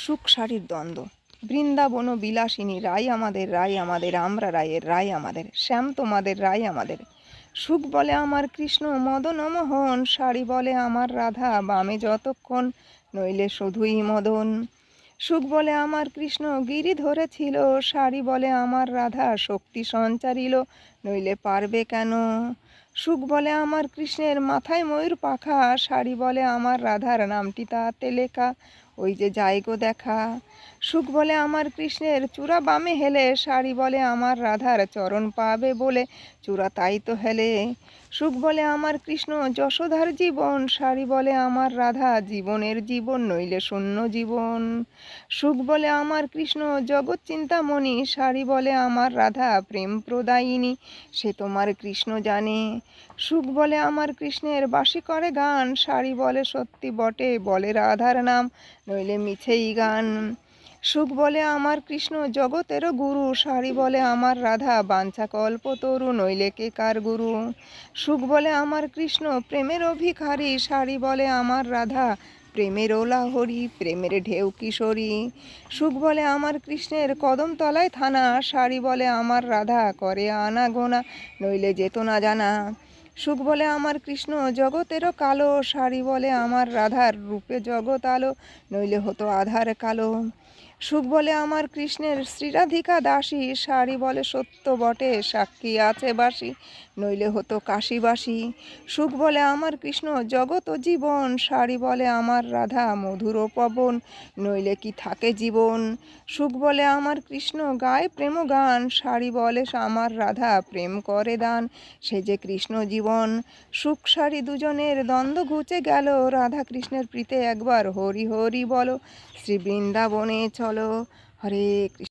সুখ শাড়ির দ্বন্দ্ব। বৃন্দাবন বিলাসিনী, রাই আমাদের আমরা রায়ের, রায় আমাদের শ্যাম তোমাদের, রায় আমাদের। সুখ বলে আমার কৃষ্ণ মদন মোহন, শাড়ি বলে আমার রাধা বামে যতক্ষণ, নইলে শুধুই মদন। সুখ বলে আমার কৃষ্ণ গিরি ধরেছিল, শাড়ি বলে আমার রাধা শক্তি সঞ্চারিল, নইলে পারবে কেন। সুখ বলে আমার কৃষ্ণের মাথায় ময়ূর পাখা, শাড়ি বলে আমার রাধার নামটি তাতে লেখা, ওই যে যাই গো দেখা। সুখ বলে আমার কৃষ্ণের চূড়া বামে হেলে, শাড়ি বলে আমার রাধার চরণ পাবে বলে, চূড়া তাই তো হেলে। সুখ বলে আমার কৃষ্ণ যশোধার জীবন, শাড়ি বলে আমার রাধা জীবনের জীবন, নইলে শূন্য জীবন। সুখ বলে আমার কৃষ্ণ জগৎ চিন্তামণি, শাড়ি বলে আমার রাধা প্রেম প্রদায়িনী, সে তোমার কৃষ্ণ জানে। সুখ বলে আমার কৃষ্ণের বাঁশি করে গান, শাড়ি বলে সত্যি বটে বলে রাধার নাম, নইলে মিছেই গান। সুখ বলে আমার কৃষ্ণ জগতেরও গুরু, শাড়ি বলে আমার রাধা বাঞ্ছা কল্পতরু, নইলে কে কার গুরু। সুখ বলে আমার কৃষ্ণ প্রেমের অভিখারী, শাড়ি বলে আমার রাধা প্রেমের ওলাহরি, প্রেমের ঢেউ কিশোরী। সুখ বলে আমার কৃষ্ণের কদম তলায় থানা, শাড়ি বলে আমার রাধা করে আনাগোনা, নইলে যেত না জানা। সুখ বলে আমার কৃষ্ণ জগতেরও কালো, শাড়ি বলে আমার রাধার রূপে জগৎ আলো, নইলে হতো আধার কালো। সুখ বলে আমার কৃষ্ণের শ্রীরাধিকা দাসী, শাড়ি বলে সত্য বটে সাক্ষী আছে বাসি, নইলে হতো কাশীবাসী। সুখ বলে আমার কৃষ্ণ জগৎ ও জীবন, শাড়ি বলে আমার রাধা মধুর পবন, নইলে কি থাকে জীবন। সুখ বলে আমার কৃষ্ণ গায়ে প্রেম গান, শাড়ি বলে আমার রাধা প্রেম করে দান, সে যে কৃষ্ণ জীবন। সুখ শাড়ি দুজনের দ্বন্দ্ব ঘুচে গেল, রাধা কৃষ্ণের প্রীতে একবার হরি হরি বলো, শ্রী বৃন্দাবনে চলো। হরে কৃষ্ণ।